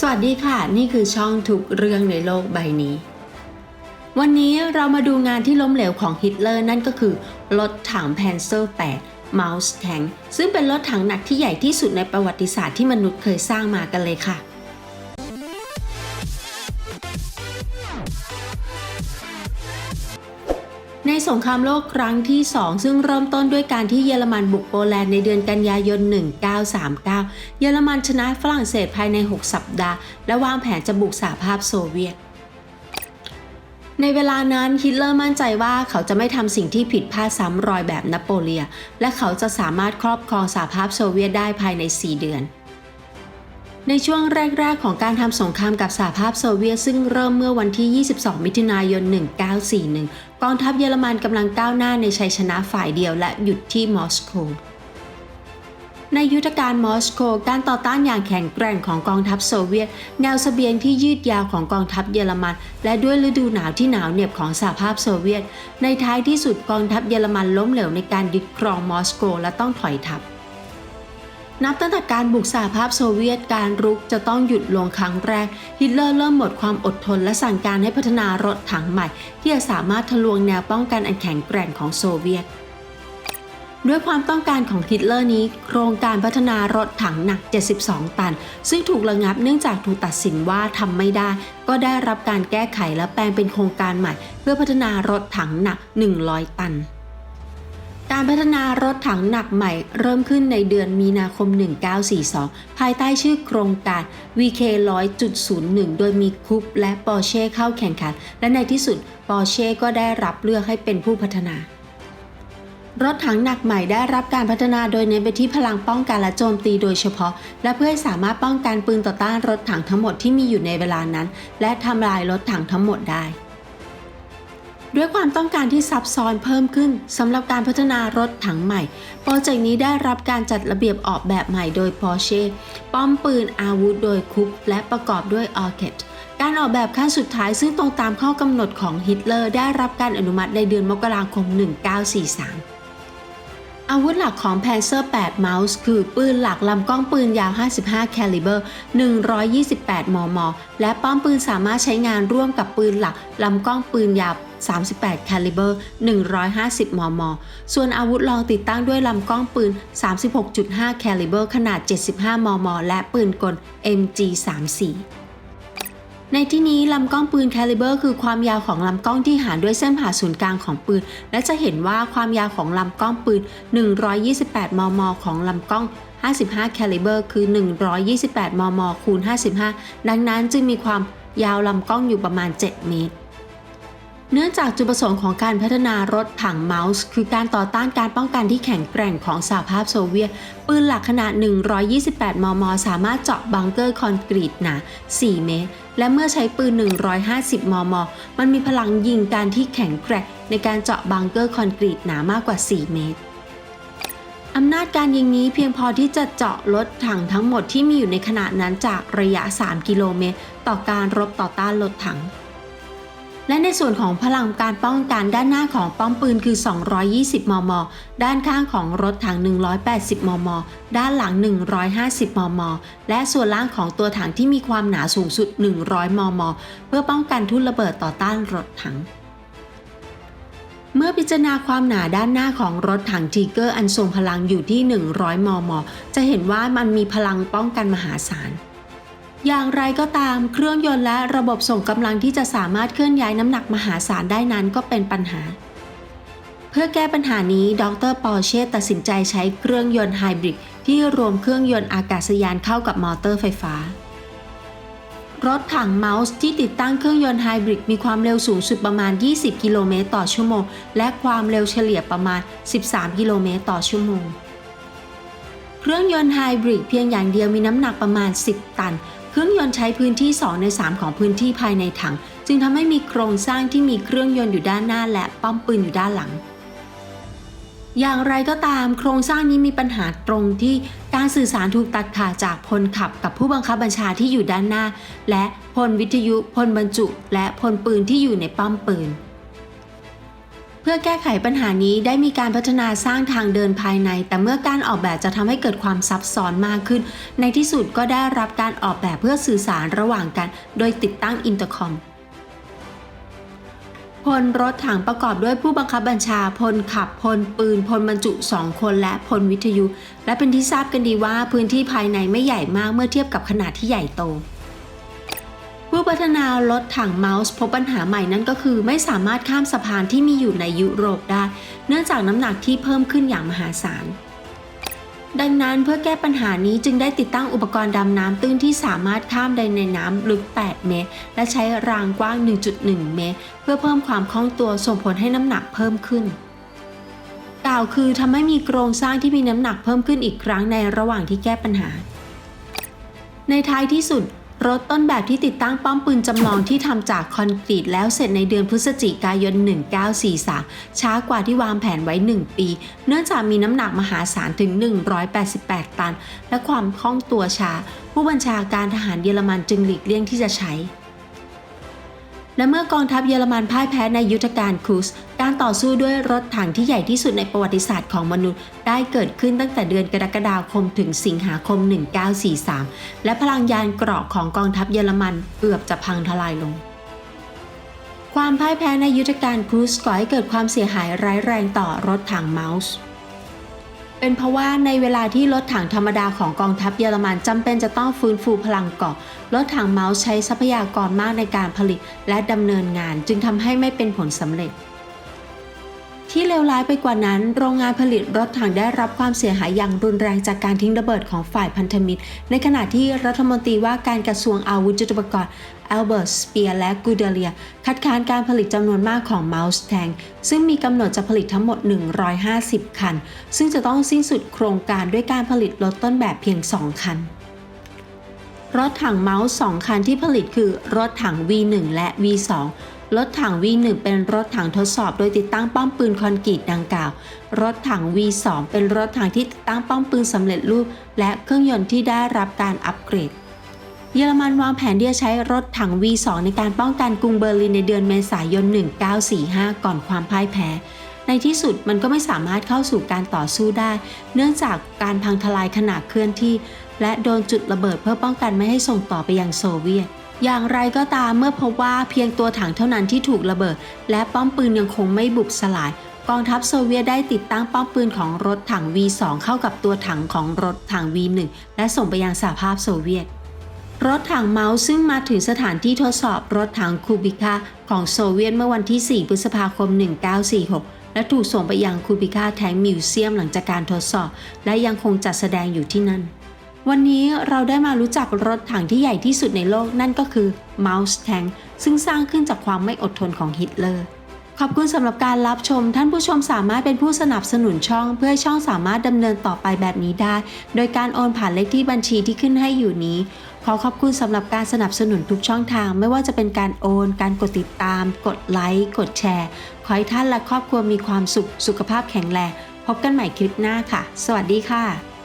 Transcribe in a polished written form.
สวัสดีค่ะนี่คือช่องทุกเรื่องในโลกใบนี้วันนี้เรามาดูงานที่ล้มเหลวของฮิตเลอร์นั่นก็คือรถถังแพนเซอร์8 Mustang ซึ่งเป็นรถถังหนักที่ใหญ่ที่สุดในประวัติศาสตร์ที่มนุษย์เคยสร้างมากันเลยค่ะในสงครามโลกครั้งที่ 2 ซึ่งเริ่มต้นด้วยการที่เยอรมันบุกโปแลนด์ในเดือนกันยายน 1939 เยอรมันชนะฝรั่งเศสภายใน 6 สัปดาห์และวางแผนจะบุกสหภาพโซเวียตในเวลานั้นฮิตเลอร์มั่นใจว่าเขาจะไม่ทำสิ่งที่ผิดพลาดซ้ำรอยแบบนโปเลียนและเขาจะสามารถครอบครองสหภาพโซเวียตได้ภายใน 4 เดือนในช่วงแรกๆของการทำสงครามกับสหภาพโซเวียตซึ่งเริ่มเมื่อวันที่ 22 มิถุนายน 1941 กองทัพเยอรมันกำลังก้าวหน้าในชัยชนะฝ่ายเดียวและหยุดที่มอสโกในยุทธการมอสโกการต่อต้านอย่างแข็งแกร่งของกองทัพโซเวียตแนวเสบียงที่ยืดยาวของกองทัพเยอรมันและด้วยฤดูหนาวที่หนาวเหน็บของสหภาพโซเวียตในท้ายที่สุดกองทัพเยอรมันล้มเหลวในการยึดครองมอสโกและต้องถอยทัพนับตั้งแต่การบุกสหภาพโซเวียตการรุกจะต้องหยุดลงครั้งแรกฮิตเลอร์เริ่มหมดความอดทนและสั่งการให้พัฒนารถถังใหม่ที่จะสามารถทะลวงแนวป้องกันอันแข็งแกร่งของโซเวียตด้วยความต้องการของฮิตเลอร์นี้โครงการพัฒนารถถังหนัก 72 ตันซึ่งถูกระงับเนื่องจากถูกตัดสินว่าทำไม่ได้ก็ได้รับการแก้ไขและแปลงเป็นโครงการใหม่เพื่อพัฒนารถถังหนัก 100 ตันการพัฒนารถถังหนักใหม่เริ่มขึ้นในเดือนมีนาคม 1942 ภายใต้ชื่อโครงการ VK 100.01 โดยมีคูปและปอร์เช่เข้าแข่งขันและในที่สุดปอร์เช่ก็ได้รับเลือกให้เป็นผู้พัฒนารถถังหนักใหม่ได้รับการพัฒนาโดยเน้นไปที่พลังป้องกันและโจมตีโดยเฉพาะและเพื่อให้สามารถป้องกันปืนต่อต้านรถถังทั้งหมดที่มีอยู่ในเวลานั้นและทำลายรถถังทั้งหมดได้ด้วยความต้องการที่ซับซ้อนเพิ่มขึ้นสำหรับการพัฒนารถถังใหม่โปรเจกต์นี้ได้รับการจัดระเบียบออกแบบใหม่โดยปอร์เช่ป้อมปืนอาวุธโดยคุปและประกอบด้วยออร์เคตการออกแบบขั้นสุดท้ายซึ่งตรงตามข้อกำหนดของฮิตเลอร์ได้รับการอนุมัติในเดือนมกราคม 1943อาวุธหลักของ Panzer 8 Maus คือปืนหลักลำกล้องปืนยาว 55 แคลิเบอร์ 128 มม. และป้อมปืนสามารถใช้งานร่วมกับปืนหลักลำกล้องปืนยาว 38 แคลิเบอร์ 150 มม. ส่วนอาวุธรองติดตั้งด้วยลำกล้องปืน 36.5 แคลิเบอร์ขนาด 75 มม. และปืนกล MG34ในที่นี้ลำกล้องปืนแคลิเบอร์คือความยาวของลำกล้องที่หารด้วยเส้นผ่าศูนย์กลางของปืนและจะเห็นว่าความยาวของลำกล้องปืน 128 มม. ของลำกล้อง 55 แคลิเบอร์คือ 128 มม. คูณ 55 ดังนั้นจึงมีความยาวลำกล้องอยู่ประมาณ 7 เมตรเนื่องจากจุดประสงค์ของการพัฒนารถถังเมาส์คือการต่อต้านการป้องกันที่แข็งแกร่งของสหภาพโซเวียตปืนหลักขนาด 128 มม. สามารถเจาะบังเกอร์คอนกรีตหนา 4 เมตรและเมื่อใช้ปืน 150 มม. มันมีพลังยิงการที่แข็งแกร่งในการเจาะบังเกอร์คอนกรีตหนามากกว่า 4 เมตรอำนาจการยิงนี้เพียงพอที่จะเจาะรถถังทั้งหมดที่มีอยู่ในขณะนั้นจากระยะ 3 กิโลเมตรต่อการรบต่อต้านรถถังและในส่วนของพลังการป้องกันด้านหน้าของป้อมปืนคือ 220 มม. ด้านข้างของรถถัง 180 มม. ด้านหลัง 150 มม. และส่วนล่างของตัวถังที่มีความหนาสูงสุด 100 มม. เพื่อป้องกันทุ่นระเบิดต่อต้านรถถังเมื่อพิจารณาความหนาด้านหน้าของรถถังทีเกอร์อันทรงพลังอยู่ที่ 100 มม. จะเห็นว่ามันมีพลังป้องกันมหาศาลอย่างไรก็ตามเครื่องยนต์และระบบส่งกำลังที่จะสามารถเคลื่อนย้ายน้ำหนักมหาศาลได้นั้นก็เป็นปัญหาเพื่อแก้ปัญหานี้ดร.ปอร์เช่ตัดสินใจใช้เครื่องยนต์ไฮบริดที่รวมเครื่องยนต์อากาศยานเข้ากับมอเตอร์ไฟฟ้ารถถังเมาส์ที่ติดตั้งเครื่องยนต์ไฮบริดมีความเร็วสูงสุดประมาณ 20 กิโลเมตรต่อชั่วโมงและความเร็วเฉลี่ยประมาณ 13 กิโลเมตรต่อชั่วโมงเครื่องยนต์ไฮบริดเพียงอย่างเดียวมีน้ำหนักประมาณ 10 ตันเครื่องยนต์ใช้พื้นที่ 2 ใน 3 ของพื้นที่ภายในถังจึงทำให้มีโครงสร้างที่มีเครื่องยนต์อยู่ด้านหน้าและป้อมปืนอยู่ด้านหลังอย่างไรก็ตามโครงสร้างนี้มีปัญหาตรงที่การสื่อสารถูกตัดขาดจากพลขับกับผู้บังคับบัญชาที่อยู่ด้านหน้าและพลวิทยุพลบรรจุและพลปืนที่อยู่ในป้อมปืน พื่อแก้ไขปัญหานี้ได้มีการพัฒนาสร้างทางเดินภายในแต่เมื่อการออกแบบจะทำให้เกิดความซับซ้อนมากขึ้นในที่สุดก็ได้รับการออกแบบเพื่อสื่อสารระหว่างกันโดยติดตั้งอินเตอร์คอมพลรถถังประกอบด้วยผู้บังคับบัญชาพลขับพลปืนพลบรรจุ2คนและพลวิทยุและเป็นที่ทราบกันดีว่าพื้นที่ภายในไม่ใหญ่มากเมื่อเทียบกับขนาดที่ใหญ่โตผู้พัฒนารถถังเมาส์พบปัญหาใหม่นั่นก็คือไม่สามารถข้ามสะพานที่มีอยู่ในยุโรปได้เนื่องจากน้ำหนักที่เพิ่มขึ้นอย่างมหาศาลดังนั้นเพื่อแก้ปัญหานี้จึงได้ติดตั้งอุปกรณ์ดำน้ำตื้นที่สามารถข้ามได้ในน้ำลึก8 เมตรและใช้รางกว้าง 1.1 เมตรเพื่อเพิ่มความคล่องตัวส่งผลให้น้ำหนักเพิ่มขึ้นกล่าวคือทำให้มีโครงสร้างที่มีน้ำหนักเพิ่มขึ้นอีกครั้งในระหว่างที่แก้ปัญหาในท้ายที่สุดรถต้นแบบที่ติดตั้งป้อมปืนจำลองที่ทำจากคอนกรีตแล้วเสร็จในเดือนพฤศจิกายน 1943 ช้ากว่าที่วางแผนไว้ 1 ปี เนื่องจากมีน้ำหนักมหาศาลถึง 188 ตัน และความคล่องตัวช้า ผู้บัญชาการทหารเยอรมันจึงหลีกเลี่ยงที่จะใช้และเมื่อกองทัพเยอรมันพ่ายแพ้ในยุทธการครูซการต่อสู้ด้วยรถถังที่ใหญ่ที่สุดในประวัติศาสตร์ของมนุษย์ได้เกิดขึ้นตั้งแต่เดือนกรกฎาคมถึงสิงหาคม 1943 และพลังยานเกราะของกองทัพเยอรมันเกือบจะพังทลายลงความพ่ายแพ้ในยุทธการครูซก่อให้เกิดความเสียหายร้ายแรงต่อรถถังเมาส์เป็นเพราะว่าในเวลาที่รถถังธรรมดาของกองทัพเยอรมันจำเป็นจะต้องฟื้นฟูพลังเกราะรถถังเมาส์ใช้ทรัพยากรมากในการผลิตและดำเนินงานจึงทำให้ไม่เป็นผลสำเร็จที่เลวร้ายไปกว่านั้นโรงงานผลิตรถถังได้รับความเสียหายอย่างรุนแรงจากการทิ้งระเบิดของฝ่ายพันธมิตรในขณะที่รัฐมนตรีว่าการกระทรวงอาวุธยุทโธปกรณ์อัลเบิร์ต สเปียร์และกูเดเลียคัดค้านการผลิตจำนวนมากของ Mustang ซึ่งมีกำหนดจะผลิตทั้งหมด150 คันซึ่งจะต้องสิ้นสุดโครงการด้วยการผลิตรถต้นแบบเพียง2 คันรถถังเมาส์2 คันที่ผลิตคือรถถัง V1 และ V2 รถถัง V1 เป็นรถถังทดสอบโดยติดตั้งป้อมปืนคอนกรีตดังกล่าวรถถัง V2 เป็นรถถังที่ติดตั้งป้อมปืนสำเร็จรูปและเครื่องยนต์ที่ได้รับการอัปเกรดเยอรมันวางแผนที่จะใช้รถถัง V2 ในการป้องกันกรุงเบอร์ลินในเดือนเมษายน 1945 ก่อนความพ่ายแพ้ในที่สุดมันก็ไม่สามารถเข้าสู่การต่อสู้ได้เนื่องจากการพังทลายขณะเคลื่อนที่และโดนจุดระเบิดเพื่อป้องกันไม่ให้ส่งต่อไปยังโซเวียตอย่างไรก็ตามเมื่อพบว่าเพียงตัวถังเท่านั้นที่ถูกระเบิดและป้อมปืนยังคงไม่บุบสลายกองทัพโซเวียตได้ติดตั้งป้อมปืนของรถถัง V2 เข้ากับตัวถังของรถถัง V1 และส่งไปยังสหภาพโซเวียตรถถังเมาส์ซึ่งมาถึงสถานที่ทดสอบรถถังคูบิคาของโซเวียตเมื่อวันที่ 4 พฤษภาคม 1946 และถูกส่งไปยังคูบิคาแทงมิวเซียมหลังจากการทดสอบและยังคงจัดแสดงอยู่ที่นั่นวันนี้เราได้มารู้จักรถถังที่ใหญ่ที่สุดในโลกนั่นก็คือ Mustang ซึ่งสร้างขึ้นจากความไม่อดทนของฮิตเลอร์ขอบคุณสำหรับการรับชมท่านผู้ชมสามารถเป็นผู้สนับสนุนช่องเพื่อให้ช่องสามารถดำเนินต่อไปแบบนี้ได้โดยการโอนผ่านเลขที่บัญชีที่ขึ้นให้อยู่นี้ขอขอบคุณสำหรับการสนับสนุนทุกช่องทางไม่ว่าจะเป็นการโอนการกดติดตามกดไลค์กดแชร์ขอให้ท่านและครอบครัวมีความสุขสุขภาพแข็งแรงพบกันใหม่คลิปหน้าค่ะสวัสดีค่ะ